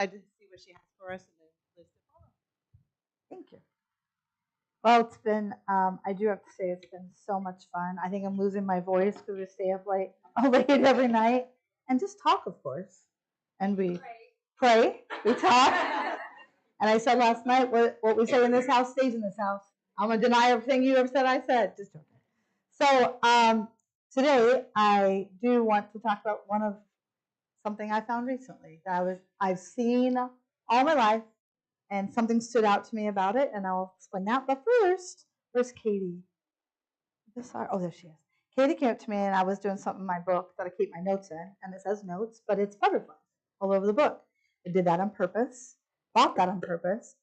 To see what she has for us and then Liz to follow. Thank you. Well, it's been, I do have to say, it's been so much fun. I think I'm losing my voice because we stay up late, late every night and just talk, of course. And we pray, we talk. And I said last night, what we say in this house stays in this house. I'm going to deny everything you ever said I said. Just joking. So today I do want to talk about something I found recently that I've seen all my life, and something stood out to me about it, and I'll explain that. But first, where's Katie? Oh, there she is. Katie came up to me, and I was doing something in my book that I keep my notes in, and it says notes, but it's butterflies all over the book. I did that on purpose, bought that on purpose.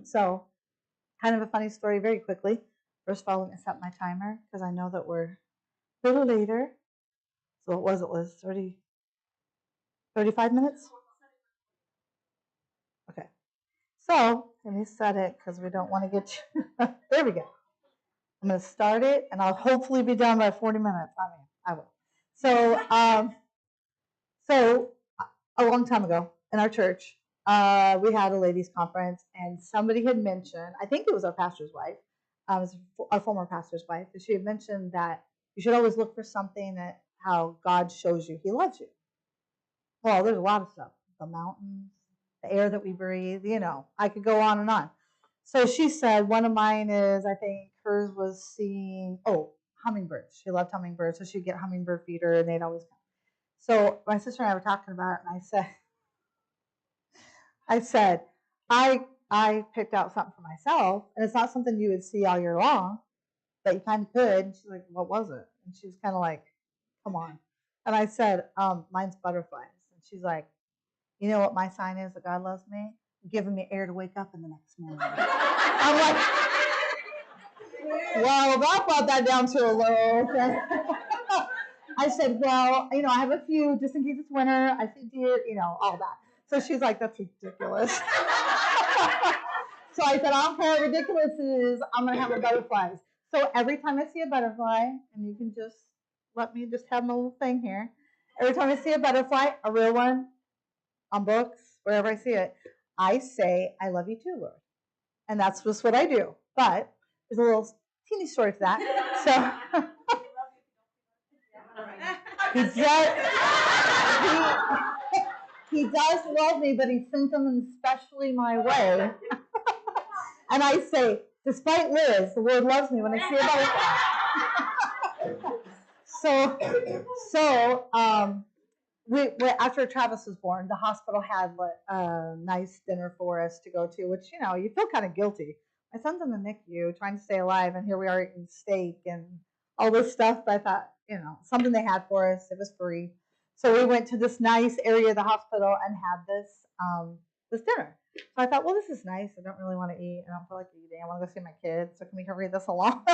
So, kind of a funny story very quickly. First of all, let me set my timer because I know that we're a little later. So, what was it, Liz? 35 minutes? Okay. So, let me set it because we don't want to get there we go. I'm going to start it, and I'll hopefully be done by 40 minutes. I will. So a long time ago in our church, we had a ladies' conference, and somebody had mentioned, I think it was our pastor's wife, it was our former pastor's wife, that she had mentioned that you should always look for something that how God shows you He loves you. Well, there's a lot of stuff. The mountains, the air that we breathe, I could go on and on. So she said one of mine is, I think hers was seeing, hummingbirds. She loved hummingbirds, so she'd get hummingbird feeder, and they'd always come. So my sister and I were talking about it, and I said, I picked out something for myself, and it's not something you would see all year long, but you kind of could. And she's like, what was it? And she's kind of like, come on. And I said, mine's butterflies. And she's like, you know what my sign is that God loves me? Giving me air to wake up in the next morning. I'm like, well, that brought that down to a low. Okay. I said, well, I have a few just in case it's winter. I see deer, all that. So she's like, that's ridiculous. So I said, I don't care how ridiculous it is. I'm going to have a butterflies. So every time I see a butterfly, and you can just let me just have my little thing here. Every time I see a butterfly, a real one, on books, wherever I see it, I say, I love you too, Lord. And that's just what I do. But there's a little teeny story to that. So he does love me, but he sent them especially my way. And I say, despite Liz, the Lord loves me when I see a butterfly. We after Travis was born, the hospital had a nice dinner for us to go to, which, you feel kind of guilty. My son's in the NICU trying to stay alive, and here we are eating steak and all this stuff. But I thought, something they had for us, it was free. So we went to this nice area of the hospital and had this dinner. So I thought, well, this is nice. I don't really want to eat. I don't feel like eating. I want to go see my kids. So can we hurry this along?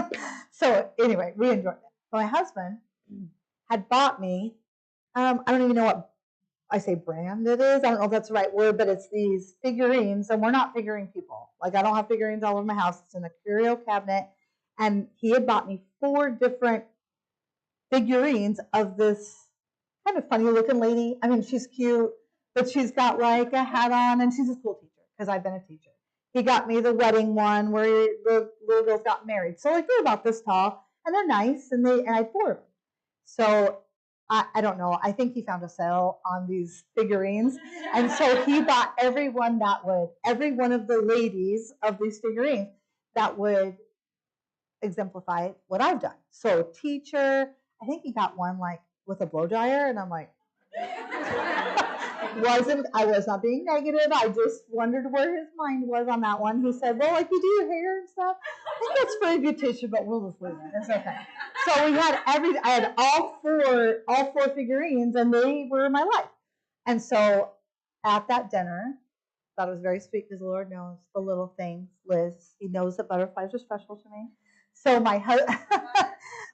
So anyway, we enjoyed it. My husband had bought me, I don't even know what I say brand it is. I don't know if that's the right word, but it's these figurines, and we're not figurine people. Like, I don't have figurines all over my house. It's in a curio cabinet, and he had bought me 4 different figurines of this kind of funny looking lady. I mean, she's cute, but she's got like a hat on, and she's a school teacher because I've been a teacher. He got me the wedding one where the little girls got married. So like they're about this tall, and they're nice, and I had 4 of them. So I don't know. I think he found a sale on these figurines, and so he bought every one of the ladies of these figurines that would exemplify what I've done. So teacher, I think he got one like with a blow dryer, and I'm like, I was not being negative. I just wondered where his mind was on that one. He said, well, like you do your hair and stuff. I think that's pretty good tissue, but we'll just leave it. It's okay. So we had I had all four figurines, and they were my life. And so at that dinner, thought it was very sweet because the Lord knows the little things. Liz, He knows that butterflies are special to me. So my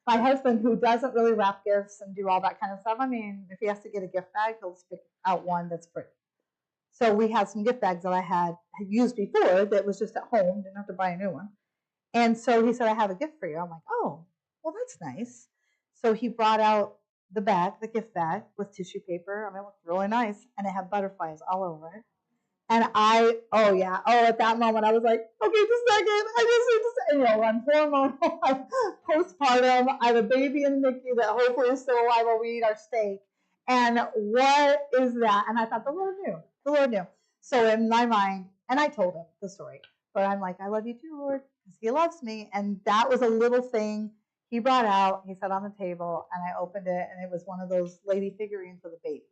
husband, who doesn't really wrap gifts and do all that kind of stuff, I mean, if he has to get a gift bag, he'll pick out one that's pretty. So we had some gift bags that I had used before that was just at home, didn't have to buy a new one. And so he said, I have a gift for you. I'm like, oh, well, that's nice. So he brought out the gift bag with tissue paper. I mean, it looked really nice, and it had butterflies all over it. And at that moment I was like, okay, just a second, I just need to say, I'm hormonal, I'm postpartum, I have a baby in the NICU that hopefully is still alive while we eat our steak. And what is that? And I thought the Lord knew. So in my mind, and I told him the story, but I'm like, I love you too, Lord, because he loves me. And that was a little thing he brought out, he set on the table, and I opened it, and it was one of those lady figurines with a baby.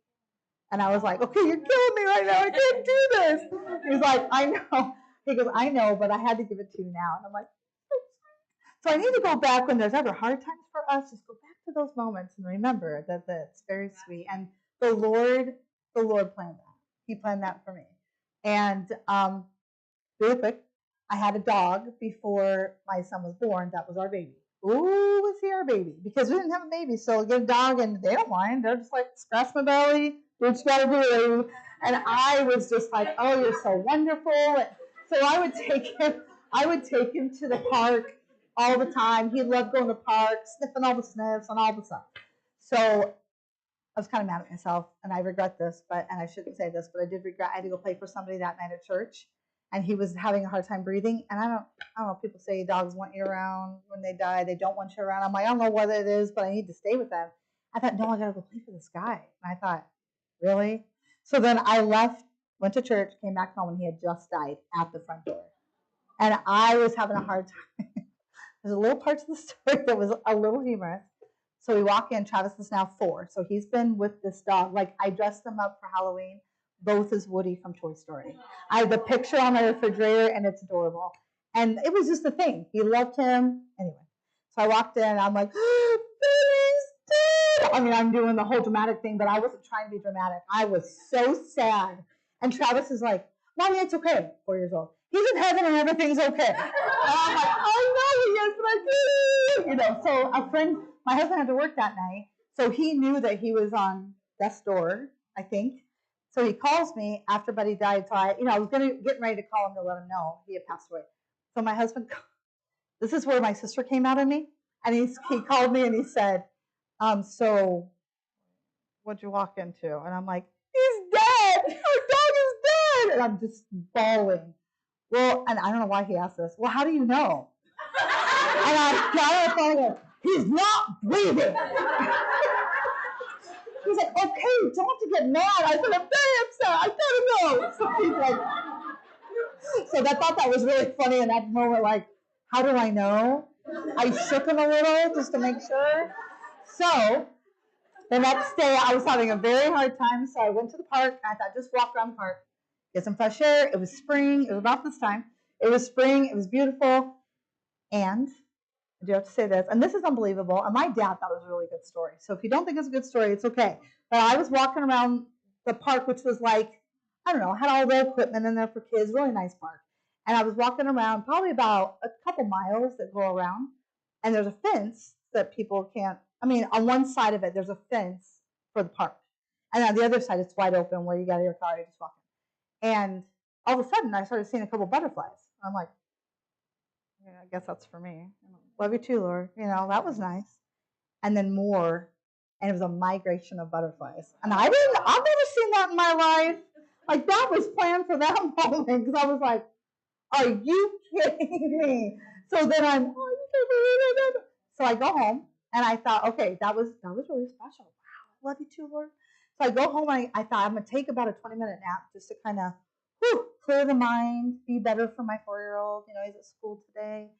And I was like, okay, you're killing me right now. I can't do this. He's like, I know. He goes, I know, but I had to give it to you now. And I'm like, so I need to go back when there's ever hard times for us. Just go back to those moments and remember that it's very sweet. And the Lord planned that. He planned that for me. And really quick, I had a dog before my son was born. That was our baby. Ooh, was he our baby? Because we didn't have a baby, so I get a dog and they don't mind. They're just like, scratch my belly, do what you gotta do. And I was just like, oh, you're so wonderful. So I would take him to the park all the time. He loved going to the park, sniffing all the sniffs and all the stuff. So I was kind of mad at myself, and I regret this, and I shouldn't say this, but I did regret I had to go play for somebody that night at church. And he was having a hard time breathing. And I don't know, people say dogs want you around when they die. They don't want you around. I'm like, I don't know what it is, but I need to stay with them. I thought, no, I got to go play for this guy. And I thought, really? So then I left, went to church, came back home, and he had just died at the front door. And I was having a hard time. There's a little part to the story that was a little humorous. So we walk in. Travis is now 4. So he's been with this dog. Like, I dressed him up for Halloween. Both as Woody from Toy Story. I have the picture on my refrigerator, and it's adorable. And it was just a thing. He loved him. Anyway, so I walked in, and I'm like, baby's dead. I mean, I'm doing the whole dramatic thing, but I wasn't trying to be dramatic. I was so sad. And Travis is like, Mommy, it's okay. 4 years old. He's in heaven, and everything's okay. And I'm like, I know he is, but I do. So a friend, my husband had to work that night, so he knew that he was on death's door, I think. So he calls me after Buddy died. So I was getting ready to call him to let him know he had passed away. So my husband, this is where my sister came out of me, and he called me and he said, so what'd you walk into? And I'm like, he's dead. Our dog is dead. And I'm just bawling. Well, and I don't know why he asked this. Well, how do you know? And I got up and I go, he's not breathing. He's like, okay, don't have to get mad. I said, I'm very upset. I gotta know. So he's like, so I thought that was really funny in that moment. Like, how do I know? I shook him a little just to make sure. So the next day, I was having a very hard time. So I went to the park. And I thought, just walk around the park, get some fresh air. It was spring. It was about this time. It was spring. It was beautiful. And I do have to say this, and this is unbelievable, and my dad thought it was a really good story. So if you don't think it's a good story, it's okay. But I was walking around the park, which was like, I don't know, had all the equipment in there for kids, really nice park. And I was walking around probably about a couple miles that go around, and there's a fence that people can't, on one side of it, there's a fence for the park. And on the other side, it's wide open where you got your car, you just walk in. And all of a sudden, I started seeing a couple butterflies. I'm like, yeah, I guess that's for me. Love you too, Lord. That was nice. And then more, and it was a migration of butterflies. And I've never seen that in my life. Like, that was planned for that moment, because I was like, are you kidding me? So then so I go home, and I thought, okay, that was really special. Wow, love you too, Lord. So I go home, and I thought I'm going to take about a 20-minute nap just to kind of clear the mind, be better for my 4-year-old. He's at school today.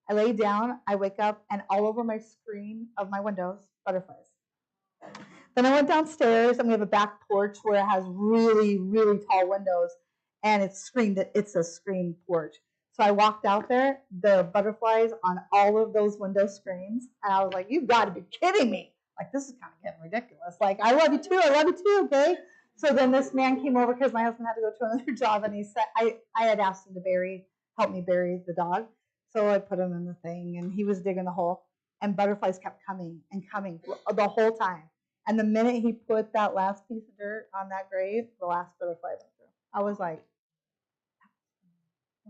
I lay down, I wake up, and all over my screen of my windows, butterflies. Then I went downstairs, and we have a back porch where it has really, really tall windows, and it's a screened porch. So I walked out there, the butterflies on all of those window screens, and I was like, you've got to be kidding me. Like, this is kind of getting ridiculous. Like, I love you too, okay? So then this man came over because my husband had to go to another job, and he said, I had asked him to help me bury the dog. So I put him in the thing, and he was digging the hole, and butterflies kept coming and coming the whole time. And the minute he put that last piece of dirt on that grave, the last butterfly went through. I was like,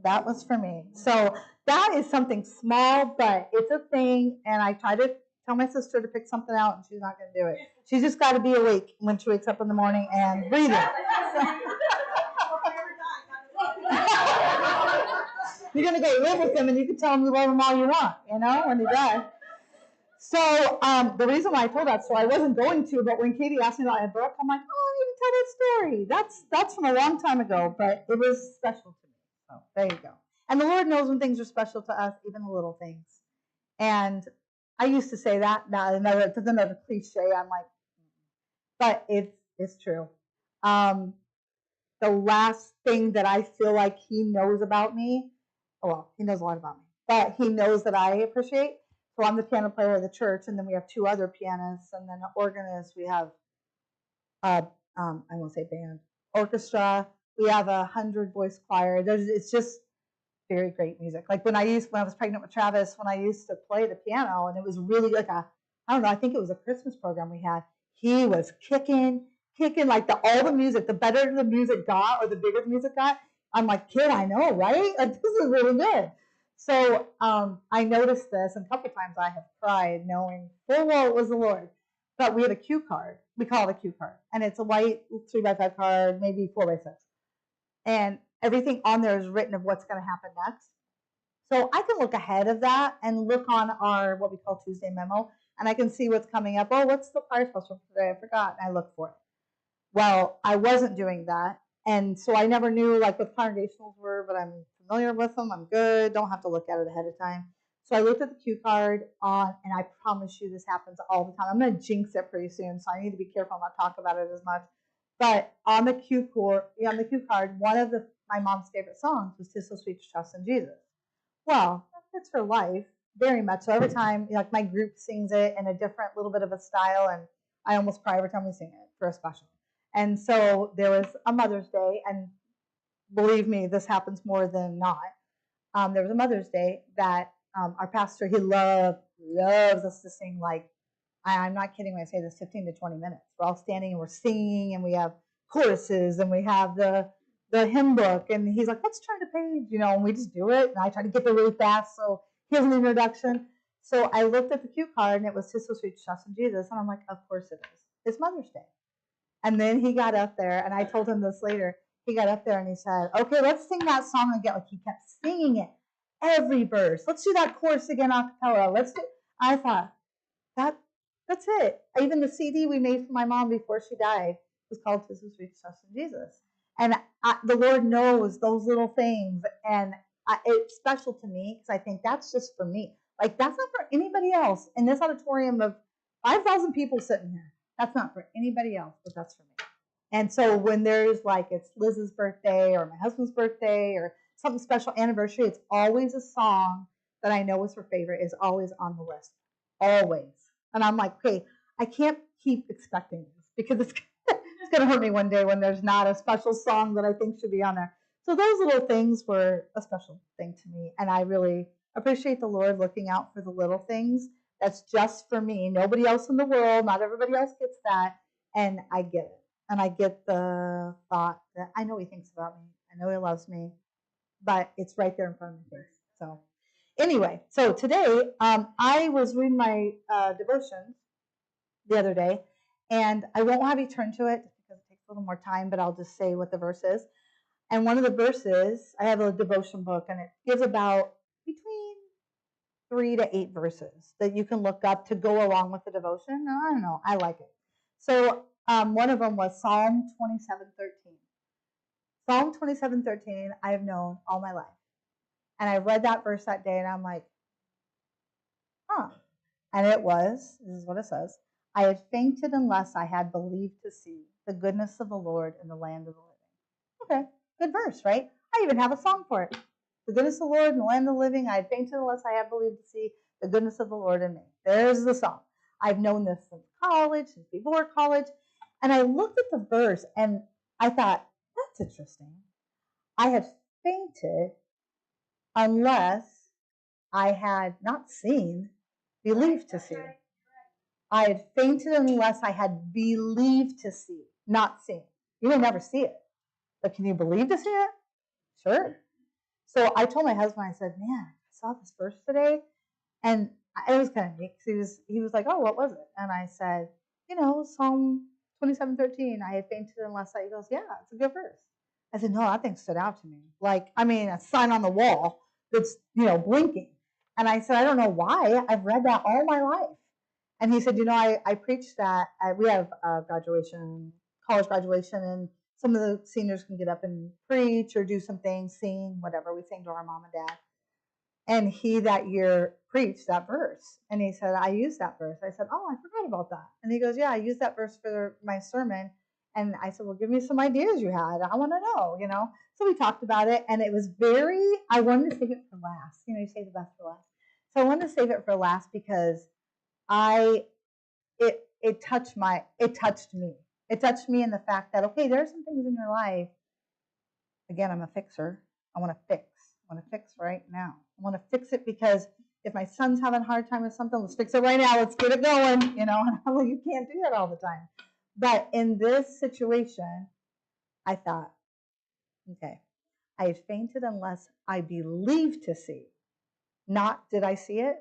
that was for me. So that is something small, but it's a thing, and I try to tell my sister to pick something out, and she's not going to do it. She's just got to be awake when she wakes up in the morning and breathing. You're going to go live with him and you can tell him you love him all you want, when he dies. So the reason why I told that story, I wasn't going to, but when Katie asked me about my book, I'm like, oh, I need to tell that story. That's from a long time ago, but it was special to me. So there you go. And the Lord knows when things are special to us, even the little things. And I used to say that. Now another cliche. I'm like, but it's true. The last thing that I feel like he knows about me, well, he knows a lot about me, but he knows that I appreciate. So I'm the piano player of the church, and then we have 2 other pianists, and then an organist. We have, I won't say band, orchestra. We have a 100-voice choir. It's just very great music. Like when I was pregnant with Travis, when I used to play the piano, and it was really like I don't know, I think it was a Christmas program we had. He was kicking like all the music. The better the music got, or the bigger the music got, I'm like, kid, I know, right? Like this is really good. So I noticed this, and a couple times I have cried knowing full well it was the Lord. But we had a cue card. We call it a cue card, and it's a white 3x5 card, maybe 4x6, and everything on there is written of what's going to happen next. So I can look ahead of that and look on our what we call Tuesday memo, and I can see what's coming up. Oh, what's the choir special today? I forgot, and I look for it. Well, I wasn't doing that, and so I never knew like what congregationals were, but I'm familiar with them. I'm good. Don't have to look at it ahead of time. So I looked at the cue card on, and I promise you this happens all the time. I'm going to jinx it pretty soon, so I need to be careful not to talk about it as much. But on the cue card, one of my mom's favorite songs was "'Tis So Sweet to Trust in Jesus." Well, that's her life, very much. So every time, like my group sings it in a different little bit of a style, and I almost cry every time we sing it for a special. And so there was a Mother's Day, and believe me, this happens more than not. There was a Mother's Day that our pastor, he loves us to sing like, I'm not kidding when I say this, 15 to 20 minutes. We're all standing and we're singing, and we have choruses, and we have the hymn book, and he's like, let's turn to page, and we just do it, and I try to get there really fast, so here's an introduction. So I looked at the cue card, and it was "'Tis So Sweet to Trust in Jesus," and I'm like, of course it is. It's Mother's Day. And then he got up there, and I told him this later. He got up there and he said, okay, let's sing that song again. Like he kept singing it, every verse. Let's do that chorus again a cappella. I thought, that's it. Even the CD we made for my mom before she died was called "'Tis So Sweet to Trust in Jesus." And the Lord knows those little things, and it's special to me because I think that's just for me. Like that's not for anybody else in this auditorium of 5,000 people sitting here. That's not for anybody else, but that's for me. And so when there's like it's Liz's birthday or my husband's birthday or something special anniversary, it's always a song that I know is her favorite is always on the list, always. And I'm like, okay, I can't keep expecting this because it's going to hurt me one day when there's not a special song that I think should be on there. So those little things were a special thing to me, and I really appreciate the Lord looking out for the little things. That's just for me. Nobody else in the world, not everybody else gets that, and I get it. And I get the thought that I know he thinks about me. I know he loves me, but it's right there in front of my face. So anyway, so today I was reading my devotions the other day, and I won't have you turn to it because it takes a little more time, but I'll just say what the verse is. And one of the verses, I have a devotion book, and it gives about between 3 to 8 verses that you can look up to go along with the devotion. I don't know, I like it. So one of them was Psalm 27:13. Psalm 27:13 I have known all my life. And I read that verse that day, and I'm like, huh. And this is what it says, I had fainted unless I had believed to see the goodness of the Lord in the land of the living. Okay, good verse, right? I even have a song for it. The goodness of the Lord in the land of the living, I had fainted unless I had believed to see the goodness of the Lord in me. There's the song. I've known this since college, since before college. And I looked at the verse, and I thought, that's interesting. I had fainted unless I had not seen, believed to see. I had fainted unless I had believed to see, not seen. You will never see it. But can you believe to see it? Sure. So I told my husband, I said, man, I saw this verse today. And it was kind of neat because he was like, oh, what was it? And I said, Psalm 27:13, I had fainted unless I, he goes, yeah, it's a good verse. I said, no, that thing stood out to me. Like, I mean, a sign on the wall. that's, blinking. And I said, I don't know why. I've read that all my life. And he said, I preached that. We have graduation, college graduation, and some of the seniors can get up and preach or do some things, sing, whatever. We sing to our mom and dad. And he that year preached that verse. And he said, I used that verse. I said, oh, I forgot about that. And he goes, yeah, I used that verse for my sermon. And I said, well, give me some ideas you had. I want to know. So we talked about it, and it was I wanted to save it for last. You save the best for last. So I wanted to save it for last because it touched me. It touched me in the fact that, okay, there are some things in your life. Again, I'm a fixer. I want to fix right now. I want to fix it because if my son's having a hard time with something, let's fix it right now. Let's get it going. And I'm like, you can't do that all the time. But in this situation, I thought, okay, I had fainted unless I believed to see. Not did I see it,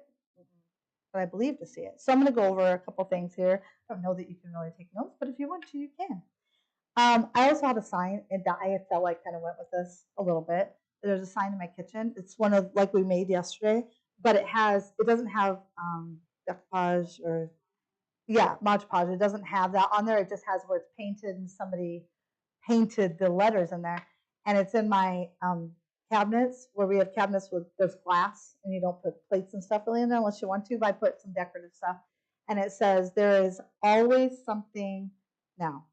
but I believe to see it. So I'm going to go over a couple things here. I don't know that you can really take notes, but if you want to, you can. I also have a sign, and I felt like kind of went with this a little bit. There's a sign in my kitchen. It's one of like we made yesterday, but it doesn't have decoupage or Mod Podge. It doesn't have that on there. It just has where it's painted and somebody painted the letters in there, and it's in my cabinets where we have cabinets with there's glass, and you don't put plates and stuff really in there unless you want to. But I put some decorative stuff, and it says there is always something. Now,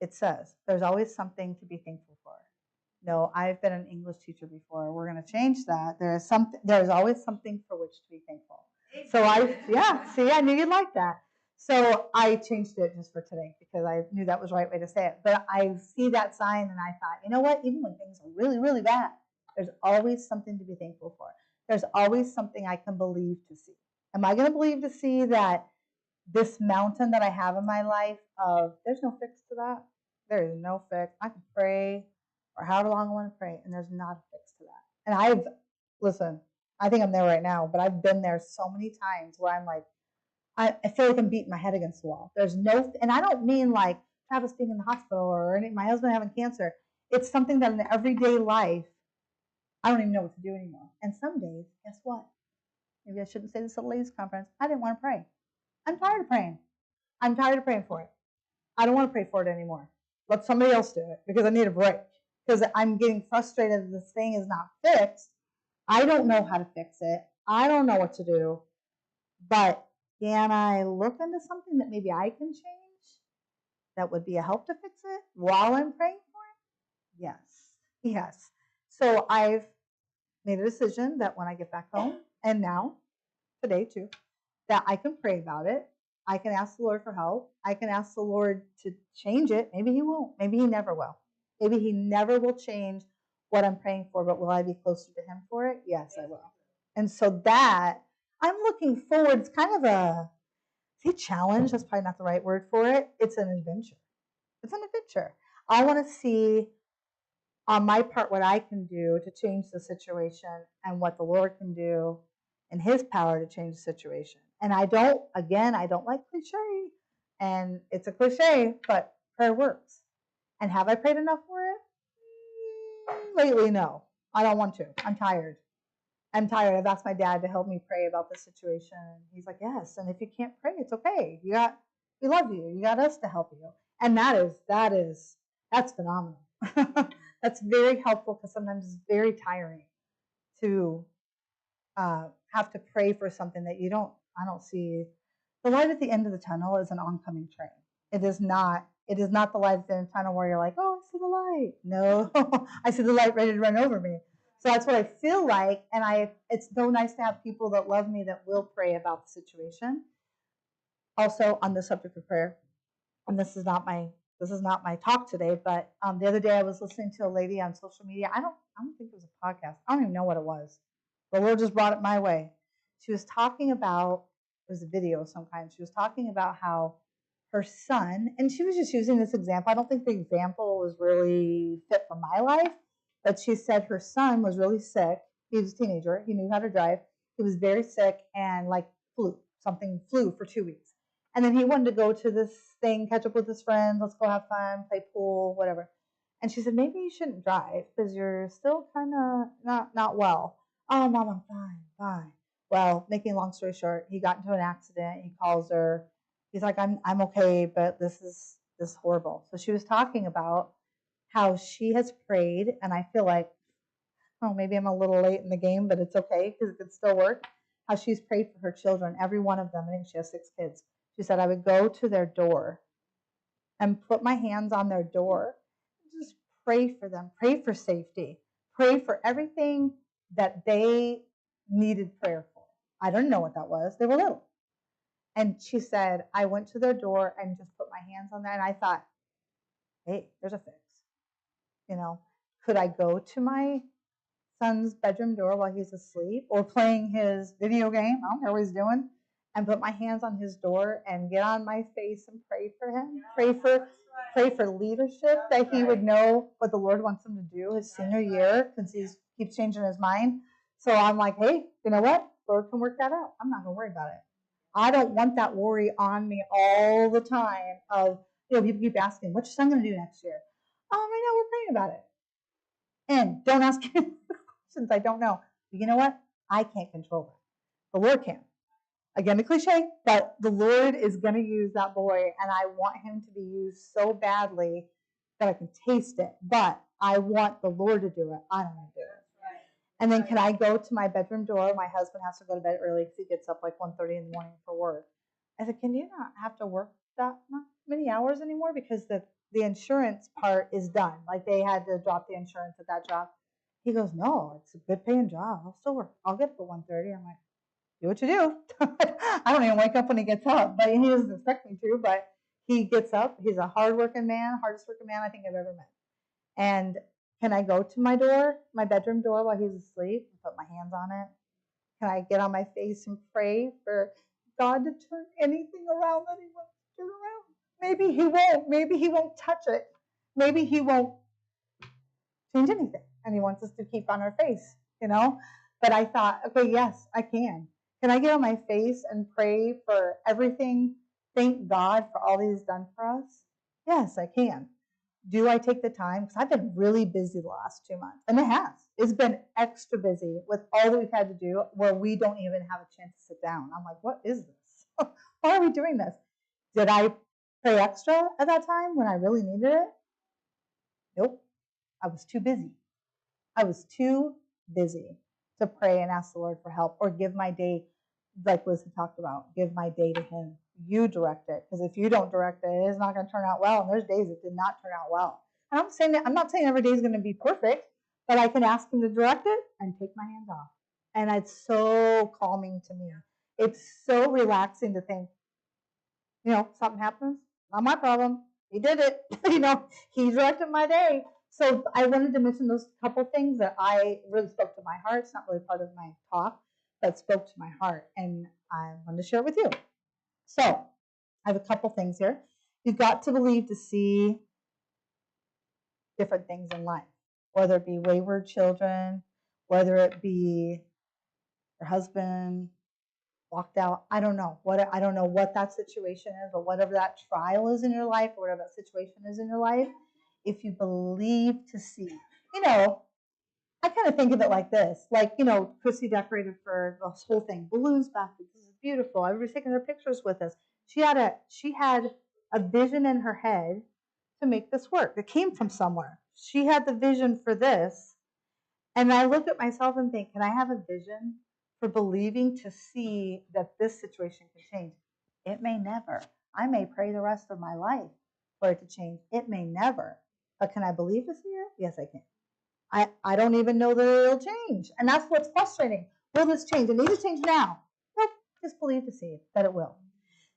it says there's always something to be thankful for. No, I've been an English teacher before. We're going to change that. There's always something for which to be thankful. So I knew you'd like that. So I changed it just for today because I knew that was the right way to say it. But I see that sign and I thought, you know what? Even when things are really, really bad, there's always something to be thankful for. There's always something I can believe to see. Am I going to believe to see that this mountain that I have in my life there's no fix to that? There is no fix. I can pray or however long I want to pray, and there's not a fix to that. And listen, I think I'm there right now, but I've been there so many times where I'm like, I feel like I'm beating my head against the wall. There's no, and I don't mean like Travis being in the hospital or my husband having cancer. It's something that in everyday life, I don't even know what to do anymore. And some days, guess what? Maybe I shouldn't say this at a ladies' conference. I didn't want to pray. I'm tired of praying. I'm tired of praying for it. I don't want to pray for it anymore. Let somebody else do it because I need a break. Because I'm getting frustrated that this thing is not fixed. I don't know how to fix it. I don't know what to do. But can I look into something that maybe I can change that would be a help to fix it while I'm praying for it? Yes. So I've made a decision that when I get back home, and now, today too, that I can pray about it. I can ask the Lord for help. I can ask the Lord to change it. Maybe he won't. Maybe he never will. Maybe he never will change what I'm praying for, but will I be closer to him for it? Yes, I will. And so that, I'm looking forward. It's kind of a challenge. That's probably not the right word for it. It's an adventure. I want to see on my part what I can do to change the situation and what the Lord can do in his power to change the situation. And I don't like cliche, and it's a cliche, but prayer works. And have I prayed enough for it? Lately, no. I don't want to. I'm tired. I've asked my dad to help me pray about this situation. He's like, yes. And if you can't pray, it's okay. We love you. You got us to help you. And that's phenomenal. That's very helpful because sometimes it's very tiring to have to pray for something that I don't see. The light at the end of the tunnel is an oncoming train. It is not the light at the end of the tunnel where you're like, oh, I see the light. No, I see the light ready to run over me. So that's what I feel like. And it's so nice to have people that love me that will pray about the situation. Also on the subject of prayer, and this is not my talk today, but the other day I was listening to a lady on social media. I don't think it was a podcast. I don't even know what it was. The Lord just brought it my way. She was talking about, it was a video of some kind. She was talking about how her son, and she was just using this example. I don't think the example was really fit for my life, but she said her son was really sick. He was a teenager. He knew how to drive. He was very sick and like something flew for 2 weeks. And then he wanted to go to this thing, catch up with his friends, let's go have fun, play pool, whatever. And she said, maybe you shouldn't drive because you're still kind of not well. Oh, Mom, I'm fine, fine. Well, making a long story short, he got into an accident. He calls her. He's like, I'm okay, but this is horrible. So she was talking about how she has prayed, and I feel like, oh, maybe I'm a little late in the game, but it's okay because it could still work. How she's prayed for her children, every one of them. I think she has 6 kids. She said, I would go to their door and put my hands on their door, just pray for them, pray for safety, pray for everything that they needed prayer for. I don't know what that was. They were little. And she said, I went to their door and just put my hands on there. And I thought, hey, there's a fix. You know, could I go to my son's bedroom door while he's asleep or playing his video game? I don't care what he's doing. And put my hands on his door and get on my face and pray for him. Pray for leadership, that he would know what the Lord wants him to do his senior year, because he keeps changing his mind. So I'm like, hey, you know what? Lord can work that out. I'm not going to worry about it. I don't want that worry on me all the time of, people keep asking, what's your son going to do next year? Right now we're praying about it. And don't ask him questions I don't know. But you know what? I can't control that. The Lord can. Again, a cliche, but the Lord is going to use that boy, and I want him to be used so badly that I can taste it. But I want the Lord to do it. I don't want to do it. And then can I go to my bedroom door? My husband has to go to bed early because he gets up like 1:30 in the morning for work. I said, can you not have to work that many hours anymore? Because the insurance part is done. Like they had to drop the insurance at that job. He goes, no, it's a good paying job. I'll still work. I'll get up at 1:30. I'm like, do what you do. I don't even wake up when he gets up, but he doesn't expect me to, but he gets up. He's a hardworking man, hardest working man I think I've ever met. And can I go to my door, my bedroom door while he's asleep and put my hands on it? Can I get on my face and pray for God to turn anything around that he wants to turn around? Maybe he won't. Maybe he won't touch it. Maybe he won't change anything. And he wants us to keep on our face, But I thought, okay, yes, I can. Can I get on my face and pray for everything? Thank God for all he's done for us. Yes, I can. Do I take the time? Because I've been really busy the last 2 months. And it has. It's been extra busy with all that we've had to do where we don't even have a chance to sit down. I'm like, what is this? Why are we doing this? Did I pray extra at that time when I really needed it? Nope. I was too busy. I was too busy to pray and ask the Lord for help or give my day, like Liz had talked about, give my day to him. You direct it, because if you don't direct it, it's not going to turn out well. And there's days it did not turn out well. And I'm not saying every day is going to be perfect, but I can ask him to direct it and take my hands off. And it's so calming to me. It's so relaxing to think, something happens, not my problem. He did it. He directed my day. So I wanted to mention those couple things that I really spoke to my heart. It's not really part of my talk, but spoke to my heart, and I wanted to share it with you. So I have a couple things here. You've got to believe to see different things in life, whether it be wayward children, whether it be your husband walked out. I don't know what that situation is, or whatever that trial is in your life, or whatever that situation is in your life. If you believe to see, I kind of think of it like this. Like, Chrissy decorated for this whole thing. Balloons back. This is beautiful. Everybody's taking their pictures with us. She had a vision in her head to make this work. It came from somewhere. She had the vision for this. And I look at myself and think, can I have a vision for believing to see that this situation can change? It may never. I may pray the rest of my life for it to change. It may never. But can I believe to see it? Yes, I can. I don't even know that it'll change. And that's what's frustrating. Will this change? It needs to change now. Nope. Just believe to see it, that it will.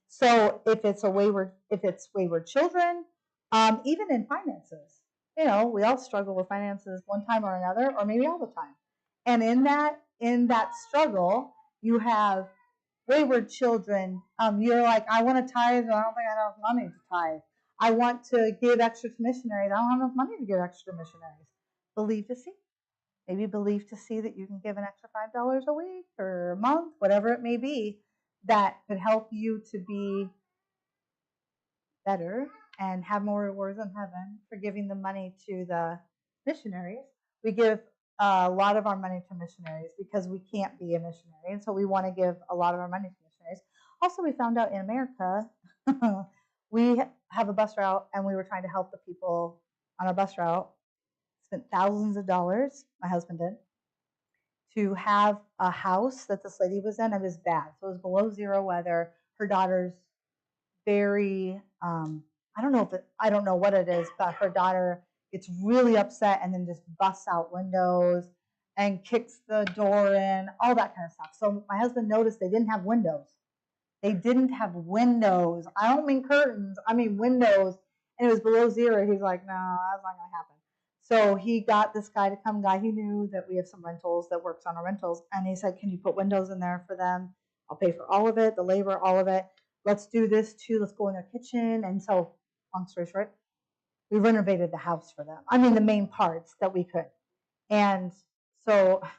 So if it's wayward children, even in finances, we all struggle with finances one time or another, or maybe all the time. And in that struggle, you have wayward children. You're like, I want to tithe, but I don't think I have enough money to tithe. I want to give extra to missionaries. I don't have enough money to give extra to missionaries. Believe to see. Maybe believe to see that you can give an extra $5 a week or a month, whatever it may be, that could help you to be better and have more rewards in heaven for giving the money to the missionaries. We give a lot of our money to missionaries because we can't be a missionary. And so we want to give a lot of our money to missionaries. Also, we found out in America, we have a bus route and we were trying to help the people on our bus route. Spent thousands of dollars, my husband did, to have a house that this lady was in. It was bad. So it was below zero weather. Her daughter's very, I don't know what it is, but her daughter gets really upset and then just busts out windows and kicks the door in, all that kind of stuff. So my husband noticed they didn't have windows. They didn't have windows. I don't mean curtains, I mean windows. And it was below zero. He's like, no, that's not going to happen. So he got this guy to come, guy he knew that we have some rentals that works on our rentals. And he said, can you put windows in there for them? I'll pay for all of it, the labor, all of it. Let's do this too. Let's go in their kitchen. And so, long story short, we renovated the house for them. I mean, the main parts that we could. And so a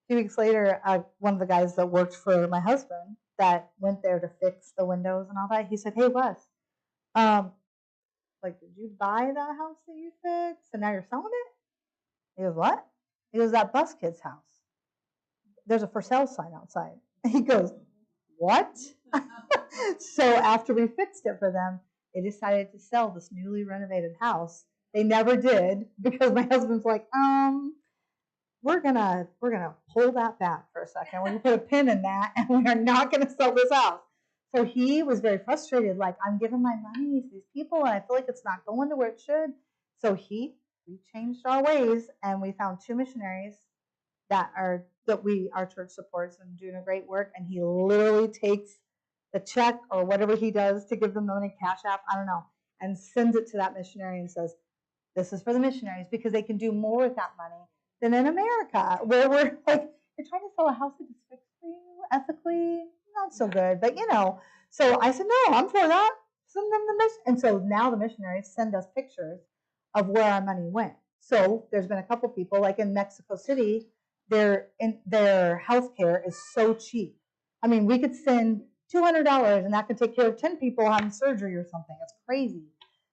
few weeks later, one of the guys that worked for my husband that went there to fix the windows and all that, he said, hey, Wes, did you buy that house that you fixed and now you're selling it? He goes, what? He goes, that bus kid's house. There's a for sale sign outside. He goes, what? So after we fixed it for them, they decided to sell this newly renovated house. They never did because my husband's like, we're gonna pull that back for a second. We're gonna put a pin in that, and we are not gonna sell this house. So he was very frustrated. Like, I'm giving my money to these people, and I feel like it's not going to where it should. So we changed our ways, and we found 2 missionaries that our church supports and doing a great work. And he literally takes the check or whatever he does to give them the money, Cash App, I don't know, and sends it to that missionary and says, this is for the missionaries, because they can do more with that money than in America, where we're like, you're trying to sell a house that is fixed for you ethically, not so good, but So I said, no, I'm for that. Send them the mission. And so now the missionaries send us pictures of where our money went. So there's been a couple people, like in Mexico City, their health care is so cheap. I mean, we could send $200 and that could take care of 10 people having surgery or something. It's crazy.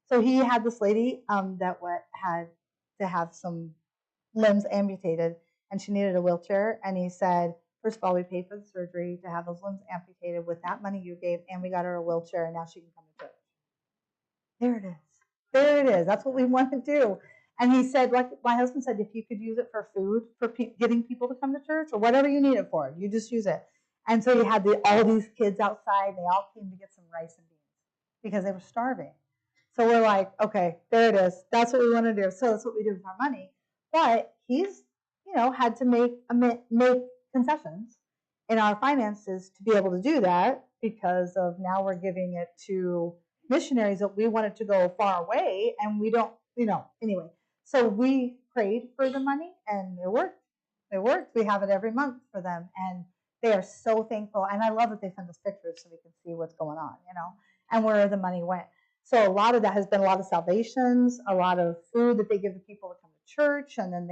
So he had this lady that had to have some limbs amputated, and she needed a wheelchair. And he said, first of all, we paid for the surgery to have those limbs amputated with that money you gave, and we got her a wheelchair, and now she can come to church. There it is. There it is. That's what we want to do. And he said, like my husband said, if you could use it for food, for getting people to come to church, or whatever you need it for, you just use it. And so he had all these kids outside. They all came to get some rice and beans because they were starving. So we're like, okay, there it is. That's what we want to do. So that's what we do with our money. But he's, had to make concessions in our finances to be able to do that, because of now we're giving it to missionaries that we wanted to go far away, and we don't, anyway. So we prayed for the money, and it worked. It worked. We have it every month for them, and they are so thankful. And I love that they send us pictures so we can see what's going on, and where the money went. So a lot of that has been a lot of salvations, a lot of food that they give the people to come to church, and then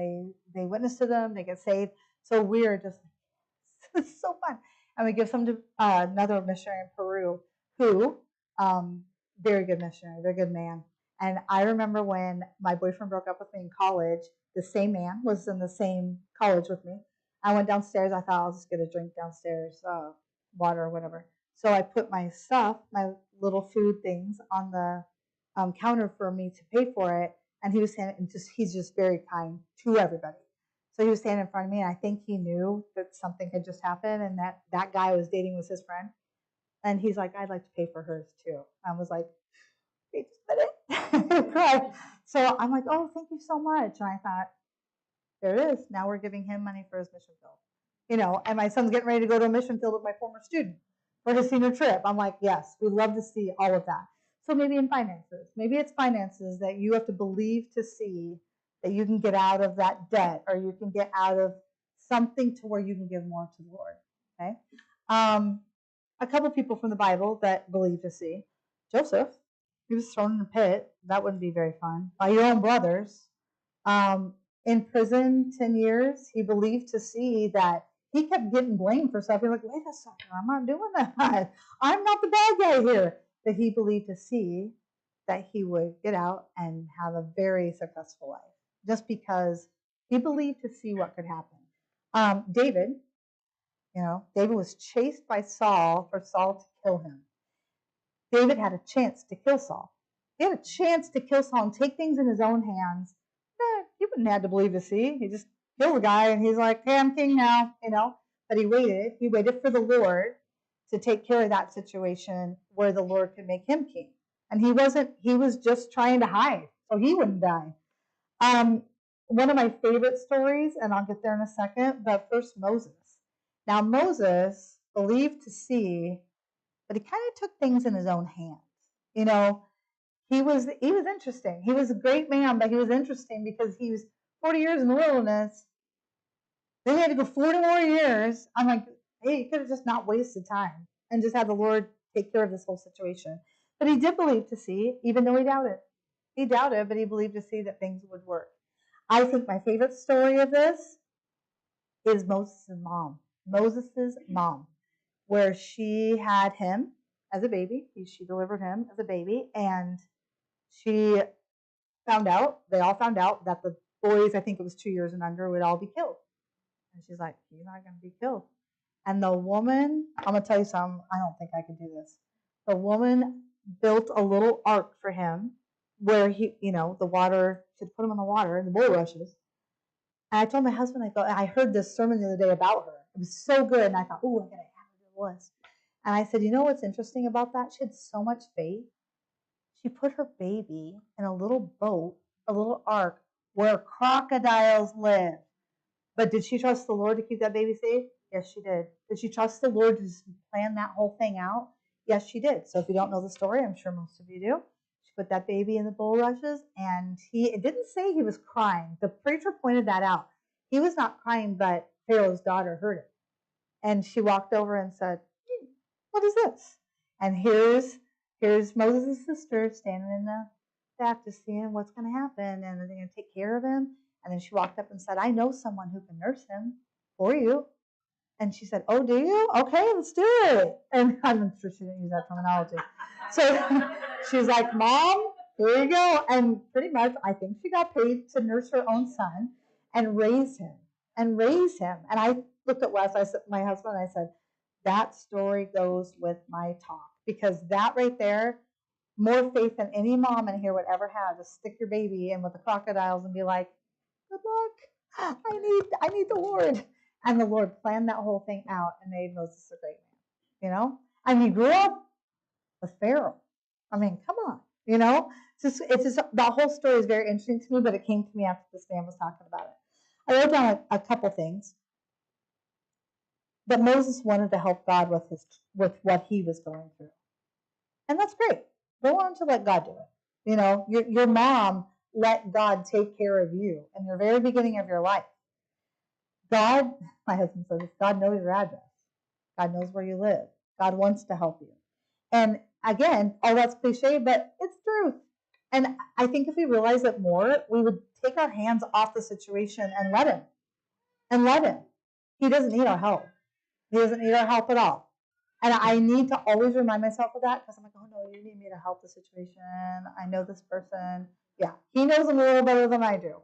they witness to them, they get saved. So we're just, it's so fun. And we give some to another missionary in Peru who, very good missionary, very good man. And I remember when my boyfriend broke up with me in college, the same man was in the same college with me. I went downstairs. I thought I'll just get a drink downstairs, water or whatever. So I put my stuff, my little food things, on the counter for me to pay for it. And he was standing, and he's just very kind to everybody. So he was standing in front of me, and I think he knew that something had just happened, and that guy I was dating was his friend. And he's like, I'd like to pay for hers too. I was like, wait just a minute. So I'm like, oh, thank you so much. And I thought, there it is. Now we're giving him money for his mission field. And my son's getting ready to go to a mission field with my former student for his senior trip. I'm like, yes, we love to see all of that. So maybe in finances, maybe it's finances that you have to believe to see that you can get out of that debt, or you can get out of something to where you can give more to the Lord. Okay. A couple people from the Bible that believe to see. Joseph, he was thrown in a pit. That wouldn't be very fun. By your own brothers. In prison 10 years, he believed to see that he kept getting blamed for stuff. He's like, wait a second, I'm not doing that. I'm not the bad guy here. But he believed to see that he would get out and have a very successful life, just because He believed to see what could happen. David, David was chased by Saul for Saul to kill him. David had a chance to kill Saul. He had a chance to kill Saul and take things in his own hands. He wouldn't have to believe to see. He just killed the guy and he's like, hey, I'm king now, But he waited. He waited for the Lord to take care of that situation where the Lord could make him king. And he was just trying to hide so he wouldn't die. One of my favorite stories, and I'll get there in a second, but first Moses. Now Moses believed to see, but he kind of took things in his own hands. He was interesting. He was a great man, but he was interesting because he was 40 years in the wilderness. Then he had to go 40 more years. I'm like, hey, you could have just not wasted time and just had the Lord take care of this whole situation. But he did believe to see, even though he doubted. He doubted, but he believed to see that things would work. I think my favorite story of this is Moses' mom, where she had him as a baby. She delivered him as a baby, and they all found out that the boys, I think it was 2 years and under, would all be killed. And she's like, he's not going to be killed. And the woman, I'm going to tell you something, I don't think I can do this. The woman built a little ark for him where the water, she'd put him in the water in the bulrushes. And I told my husband, I heard this sermon the other day about her. It was so good. And I thought, I'm going to add it to the list. And I said, you know what's interesting about that? She had so much faith. She put her baby in a little boat, a little ark, where crocodiles live. But did she trust the Lord to keep that baby safe? Yes, she did. Did she trust the Lord to plan that whole thing out? Yes, she did. So if you don't know the story, I'm sure most of you do. She put that baby in the bulrushes, and it didn't say he was crying. The preacher pointed that out. He was not crying, but Pharaoh's daughter heard it. And she walked over and said, what is this? And here's Moses' sister standing in the back just seeing what's going to happen, and they're going to take care of him. And then she walked up and said, I know someone who can nurse him for you. And she said, oh, do you? Okay, let's do it. And I'm sure she didn't use that terminology. So she's like, Mom, here you go. And pretty much, I think she got paid to nurse her own son and raise him. And I looked at Wes, my husband, and I said, that story goes with my talk. Because that right there, more faith than any mom in here would ever have. Just stick your baby in with the crocodiles and be like, good luck. I need the Lord. And the Lord planned that whole thing out and made Moses a great man. And he grew up with Pharaoh. I mean, come on. It's just the whole story is very interesting to me, but it came to me after this man was talking about it. I wrote down a couple things. But Moses wanted to help God with what he was going through. And that's great. Go on to let God do it. Your mom let God take care of you in the very beginning of your life. God, my husband says, God knows your address. God knows where you live. God wants to help you. And again, all that's cliche, but it's truth. And I think if we realize it more, we would take our hands off the situation and let him. He doesn't need our help. He doesn't need our help at all. And I need to always remind myself of that because I'm like, oh no, you need me to help the situation. I know this person. Yeah, he knows them a little better than I do.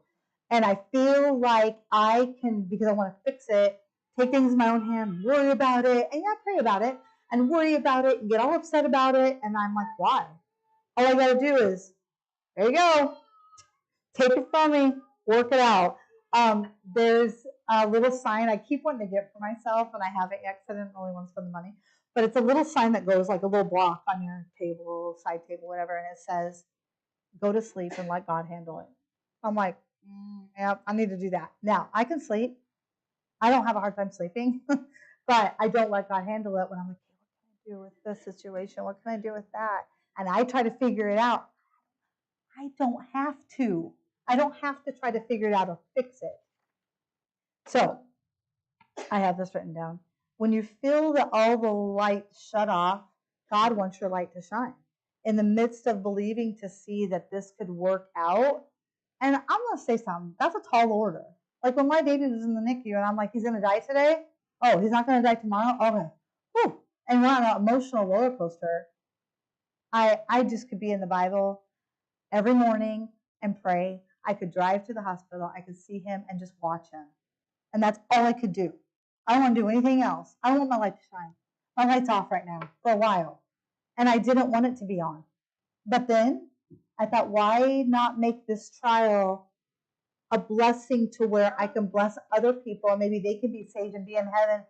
And I feel like I can, because I want to fix it, take things in my own hand, worry about it, and pray about it, and worry about it, and get all upset about it. And I'm like, why? All I got to do is, there you go. Take it from me. Work it out. There's a little sign I keep wanting to get for myself, and I haven't yet because I didn't really want to spend the money. But it's a little sign that goes like a little block on your table, side table, whatever, and it says, go to sleep and let God handle it. I'm like, yeah, I need to do that. Now, I can sleep. I don't have a hard time sleeping, but I don't let God handle it when I'm like, what can I do with this situation? What can I do with that? And I try to figure it out. I don't have to. I don't have to try to figure it out or fix it. So, I have this written down. When you feel that all the light shut off, God wants your light to shine. In the midst of believing to see that this could work out, and I'm going to say something, that's a tall order. Like when my baby was in the NICU and I'm like, he's going to die today? Oh, he's not going to die tomorrow? Okay. Whew. And we're on an emotional roller coaster. I just could be in the Bible every morning and pray, I could drive to the hospital, I could see him and just watch him. And that's all I could do. I don't want to do anything else. I don't want my light to shine. My light's off right now for a while. And I didn't want it to be on. But then I thought, why not make this trial a blessing to where I can bless other people and maybe they can be saved and be in heaven?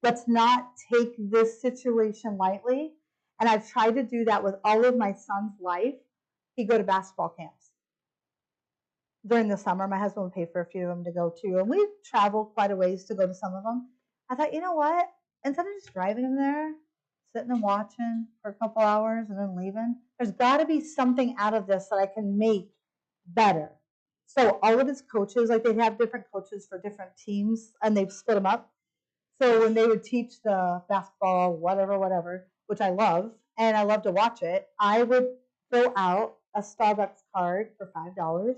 Let's not take this situation lightly. And I've tried to do that with all of my son's life. He'd go to basketball camps. During the summer, my husband would pay for a few of them to go to. And we traveled quite a ways to go to some of them. I thought, you know what? Instead of just driving him there, sitting and watching for a couple hours and then leaving, there's got to be something out of this that I can make better. So all of his coaches, like they'd have different coaches for different teams, and they've split them up. So when they would teach the basketball, whatever, which I love, and I love to watch it, I would fill out a Starbucks card for $5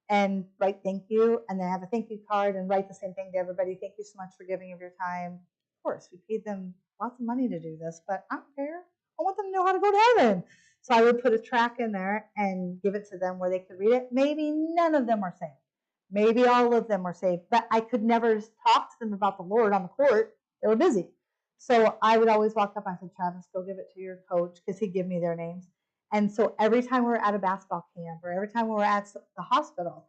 and write thank you, and then have a thank you card and write the same thing to everybody. Thank you so much for giving of your time. Of course, we paid them lots of money to do this, but I don't care. I want them to know how to go to heaven. So I would put a track in there and give it to them where they could read it. Maybe none of them were saved. Maybe all of them were saved, but I could never talk to them about the Lord on the court. They were busy. So I would always walk up and I said, Travis, go give it to your coach, because he'd give me their names. And so every time we were at a basketball camp or every time we were at the hospital,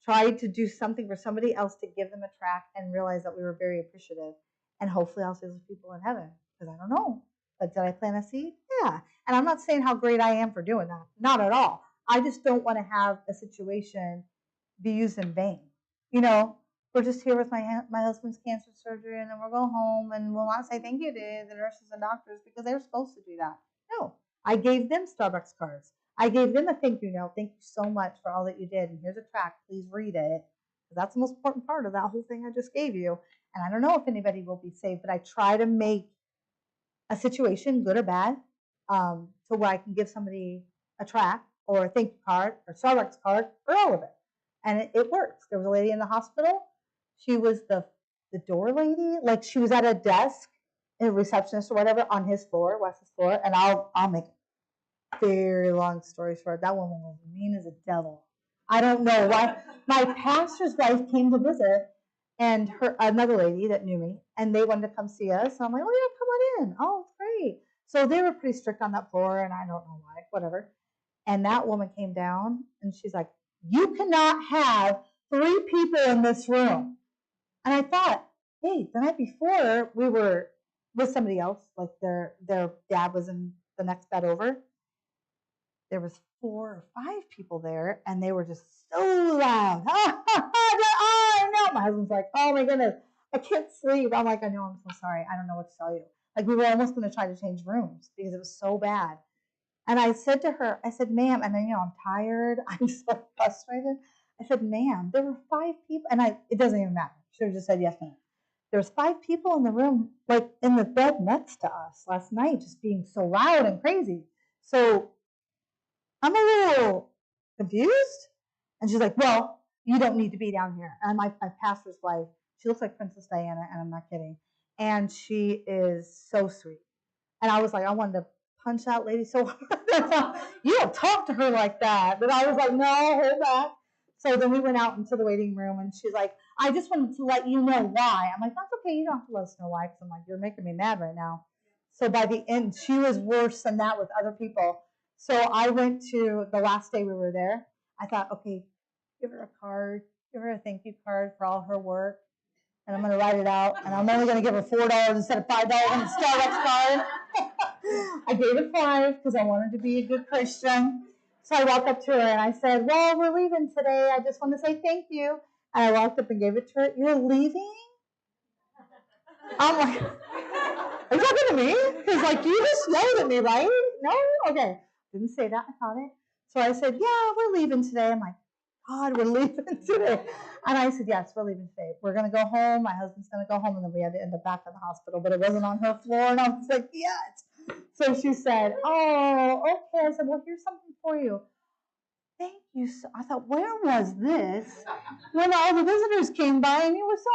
tried to do something for somebody else to give them a track and realize that we were very appreciative. And hopefully I'll see those people in heaven, because I don't know. But did I plant a seed? Yeah. And I'm not saying how great I am for doing that. Not at all. I just don't want to have a situation be used in vain. You know, we're just here with my husband's cancer surgery, and then we'll go home and we'll not say thank you to the nurses and doctors because they're supposed to do that. No, I gave them Starbucks cards. I gave them a thank you note. Thank you so much for all that you did. And here's a tract. Please read it. That's the most important part of that whole thing I just gave you. And I don't know if anybody will be saved, but I try to make a situation, good or bad, to where I can give somebody a tract or a thank you card or Starbucks card or all of it. And it works. There was a lady in the hospital. She was the door lady. Like, she was at a desk, a receptionist or whatever, on his floor, Wes's floor. And I'll make a very long story short. That woman was mean as a devil. I don't know why. My pastor's wife came to visit, and another lady that knew me, and they wanted to come see us. And I'm like, oh yeah, come on in. Oh, it's great. So they were pretty strict on that floor, and I don't know why, whatever. And that woman came down, and she's like, you cannot have 3 people in this room. And I thought, hey, the night before we were with somebody else, like their dad was in the next bed over. There was 4 or 5 people there, and they were just so loud. Oh, no. My husband's like, oh my goodness, I can't sleep. I'm like, I know, I'm so sorry. I don't know what to tell you. Like, we were almost going to try to change rooms because it was so bad. And I said to her, I said, ma'am, and then, you know, I'm tired. I'm so frustrated. I said, ma'am, there were 5 people, and it doesn't even matter. Should have just said yes, ma'am. There was 5 people in the room, like in the bed next to us last night, just being so loud and crazy. So I'm a little confused. And she's like, well, you don't need to be down here. And my pastor's wife, she looks like Princess Diana, and I'm not kidding. And she is so sweet. And I was like, I wanted to punch that lady so hard. You don't talk to her like that. But I was like, no, hold back. So then we went out into the waiting room, and she's like, I just wanted to let you know why. I'm like, that's okay. You don't have to let us know why. Because I'm like, you're making me mad right now. So by the end, she was worse than that with other people. So I went to the last day we were there. I thought, okay, give her a card, give her a thank you card for all her work. And I'm going to write it out. And I'm only going to give her $4 instead of $5 on the Starbucks card. I gave it 5 because I wanted to be a good Christian. So I walked up to her and I said, well, we're leaving today. I just want to say thank you. And I walked up and gave it to her. You're leaving? I'm like, are you talking to me? Because, like, you just yelled at me, right? No? Okay. Didn't say that. I thought it. So I said, yeah, we're leaving today. I'm like, God, we're leaving today. And I said, yes, we're leaving today. We're going to go home. My husband's going to go home. And then we had to end up back in the hospital. But it wasn't on her floor. And I was like, yes. So she said, oh, okay. I said, well, here's something for you. Thank you. So I thought, where was this when all the visitors came by and you were so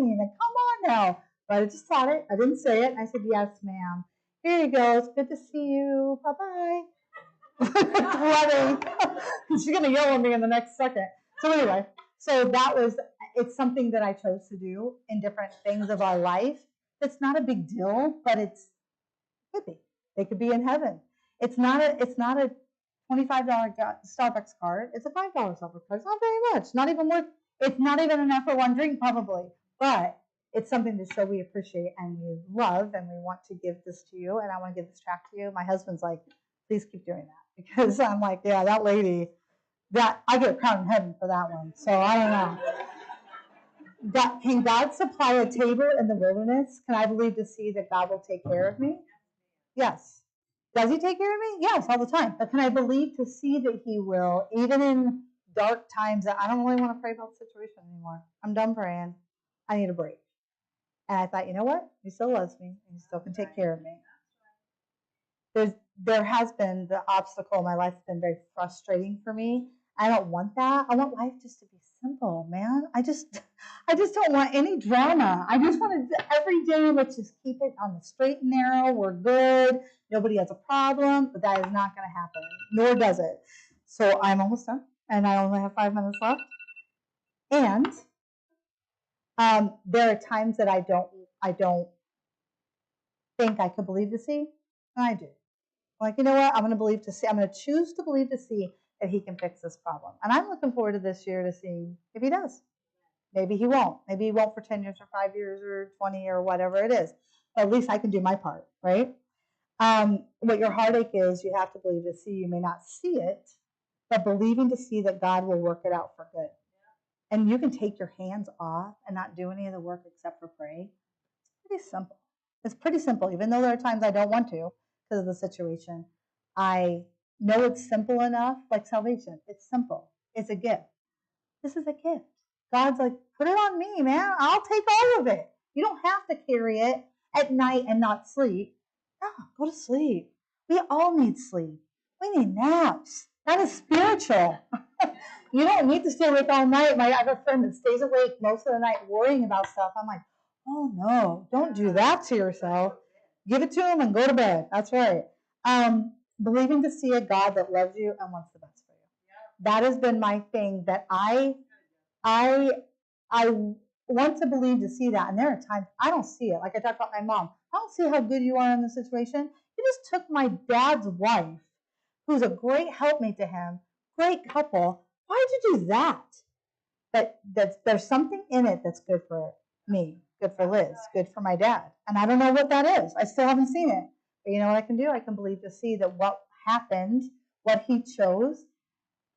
mean? Come on now. But I just thought it. I didn't say it. And I said, yes, ma'am. Here you go. It's good to see you. Bye-bye. She's going to yell at me in the next second. So anyway, it's something that I chose to do in different things of our life. It's not a big deal, but could be. They could be in heaven. It's not a $25 Starbucks card. It's a $5 Starbucks card. It's not very much. Not even worth. It's not even enough for one drink probably, but it's something to show we appreciate and we love, and we want to give this to you, and I want to give this track to you. My husband's like, please keep doing that, because I'm like, yeah, that lady, that I get a crown in heaven for that one. So I don't know. Can God supply a table in the wilderness? Can I believe to see that God will take care of me? Yes. Does he take care of me? Yes, all the time. But can I believe to see that he will, even in dark times that I don't really want to pray about the situation anymore? I'm done praying. I need a break. And I thought, you know what? He still loves me. He still can take care of me. There has been the obstacle in my life has been very frustrating for me. I don't want that. I want life just to be simple, man. I just don't want any drama. I just want to every day, let's just keep it on the straight and narrow. We're good. Nobody has a problem, but that is not going to happen, nor does it. So I'm almost done, and I only have 5 minutes left. And there are times that I don't think I could believe to see, and I do. Like, you know what? I'm going to choose to believe to see that he can fix this problem. And I'm looking forward to this year to seeing if he does. Maybe he won't. Maybe he won't for 10 years or 5 years or 20 or whatever it is. But at least I can do my part, right? What your heartache is, you have to believe to see. You may not see it, but believing to see that God will work it out for good. And you can take your hands off and not do any of the work except for pray. It's pretty simple. It's pretty simple, even though there are times I don't want to because of the situation. I know it's simple enough, like salvation. It's simple. It's a gift. This is a gift. God's like, put it on me, man. I'll take all of it. You don't have to carry it at night and not sleep. No, go to sleep. We all need sleep. We need naps. That is spiritual. You don't need to stay awake all night. I have a friend that stays awake most of the night worrying about stuff. I'm like, oh no, don't do that to yourself. Give it to him and go to bed. That's right. Believing to see a God that loves you and wants the best for you. That has been my thing that I want to believe to see that. And there are times I don't see it. Like I talked about my mom. I don't see how good you are in the situation. You just took my dad's wife, who's a great helpmate to him, great couple. Why did you do that? But there's something in it that's good for me, good for Liz, good for my dad. And I don't know what that is. I still haven't seen it. But you know what I can do? I can believe to see that what happened, what he chose,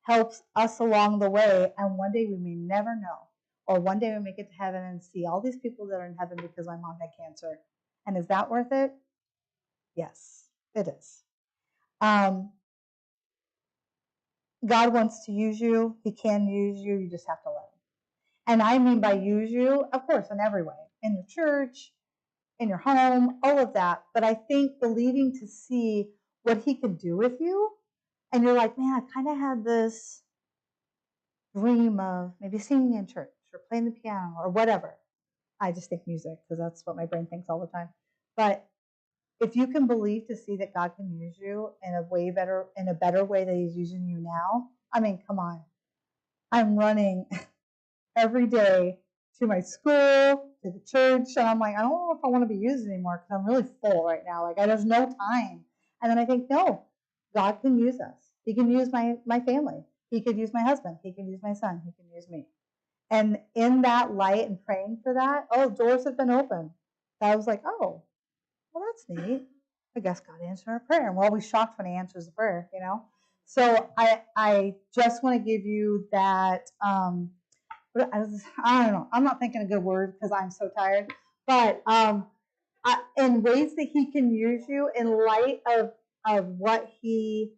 helps us along the way. And one day we may never know. Or one day we make it to heaven and see all these people that are in heaven because my mom had cancer. And is that worth it? Yes, it is. God wants to use you. He can use you. You just have to let him. And I mean by use you, of course, in every way. In your church, in your home, all of that. But I think believing to see what he can do with you. And you're like, man, I kind of had this dream of maybe singing in church or playing the piano or whatever. I just think music because that's what my brain thinks all the time. But if you can believe to see that God can use you in a better way that he's using you now, I mean, come on. I'm running every day to my school, to the church, and I'm like, I don't know if I want to be used anymore because I'm really full right now. Like, there's no time. And then I think, no, God can use us. He can use my family. He could use my husband. He can use my son. He can use me. And in that light and praying for that, doors have been opened. I was like, oh, well, that's neat. I guess God answered our prayer. And we're always shocked when he answers the prayer, you know? So I just want to give you that, I don't know. I'm not thinking a good word because I'm so tired. But in ways that he can use you in light of what he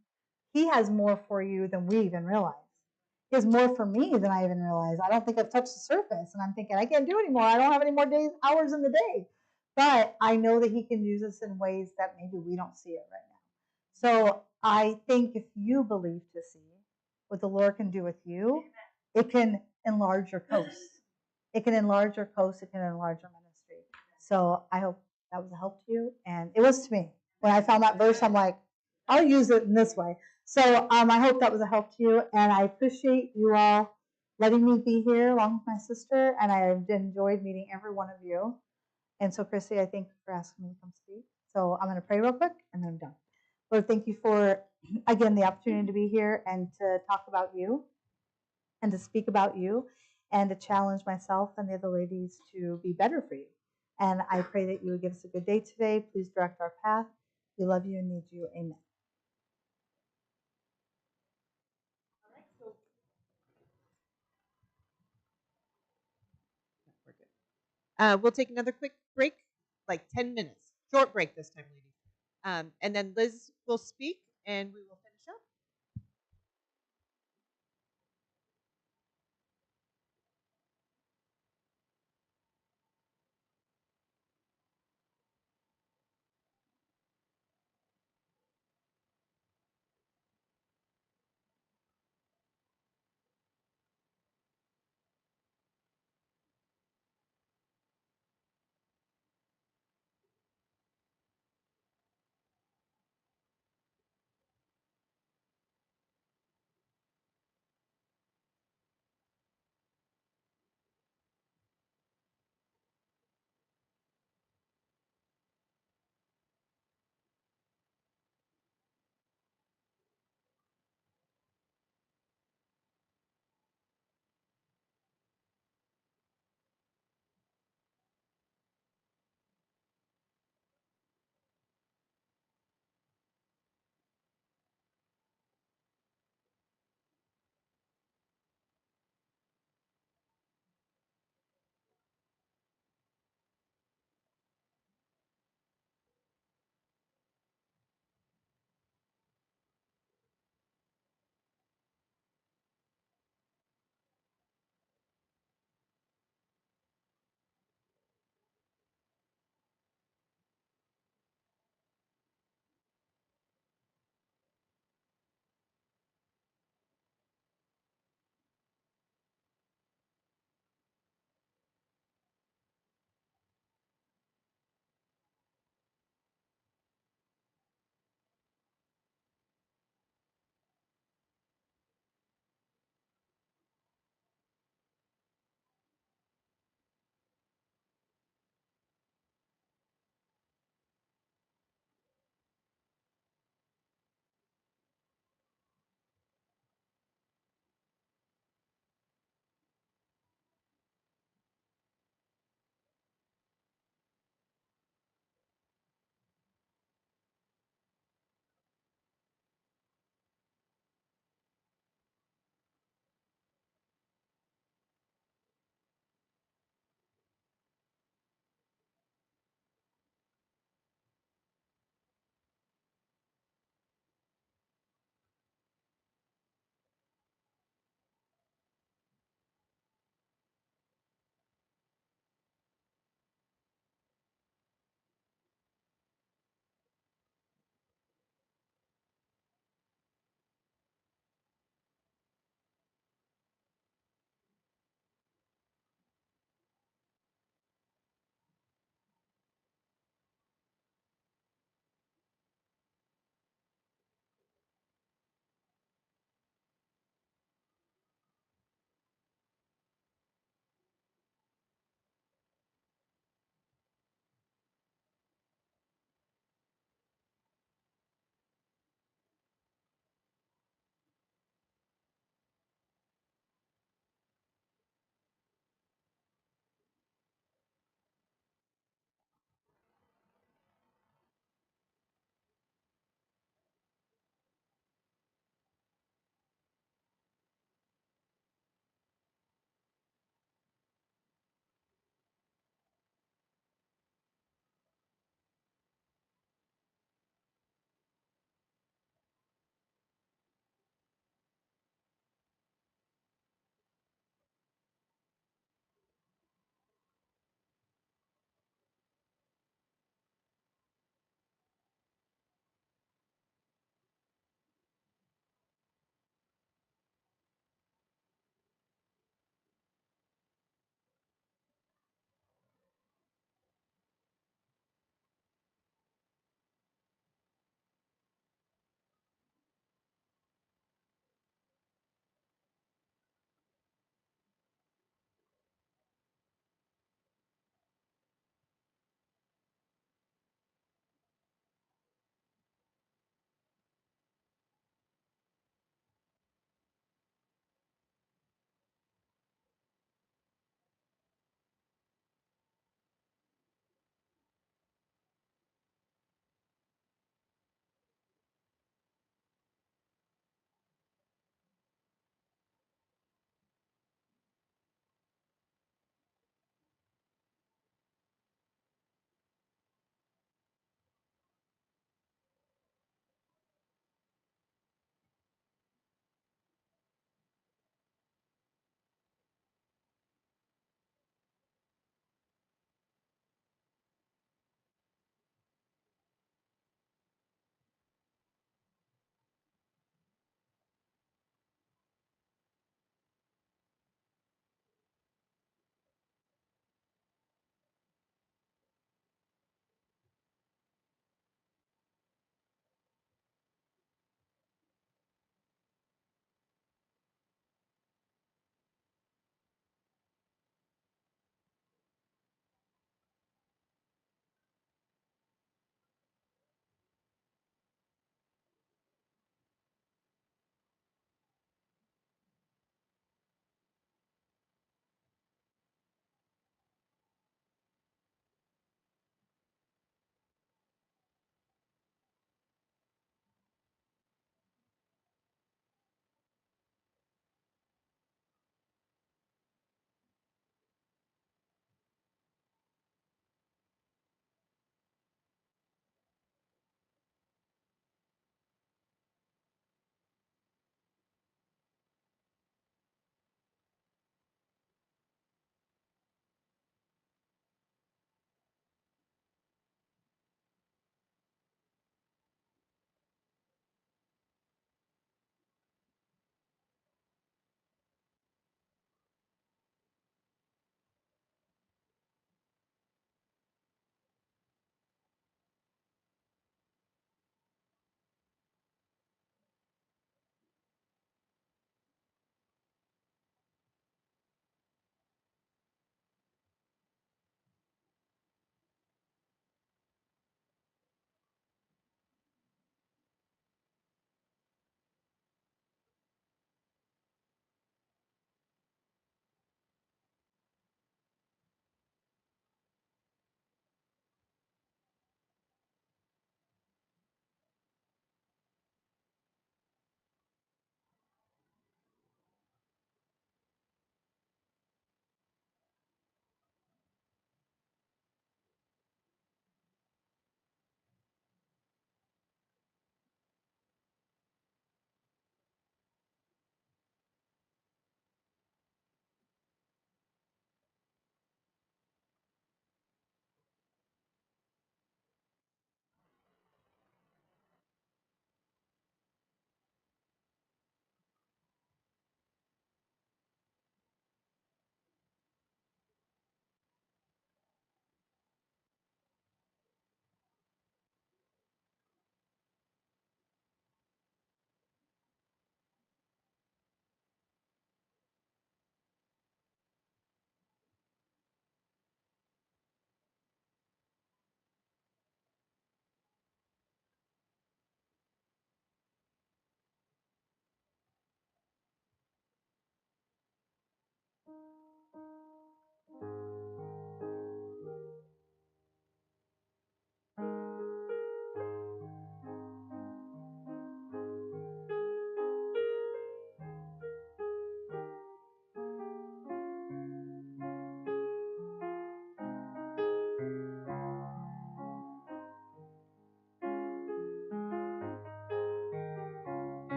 has more for you than we even realize. He has more for me than I even realize. I don't think I've touched the surface. And I'm thinking, I can't do anymore. I don't have any more days, hours in the day. But I know that he can use us in ways that maybe we don't see it right now. So I think if you believe to see what the Lord can do with you, it can enlarge your coast. It can enlarge your coast. It can enlarge your ministry. So I hope that was a help to you. And it was to me. When I found that verse, I'm like, I'll use it in this way. So I hope that was a help to you. And I appreciate you all letting me be here along with my sister, and I've enjoyed meeting every one of you. And so, Chrissy, I thank you for asking me to come speak. So I'm going to pray real quick, and then I'm done. Lord, thank you for, again, the opportunity to be here and to talk about you and to speak about you and to challenge myself and the other ladies to be better for you. And I pray that you would give us a good day today. Please direct our path. We love you and need you. Amen. We're good. We'll take another quick break, like 10 minutes. Short break this time, ladies. And then Liz will speak, and we will finish up.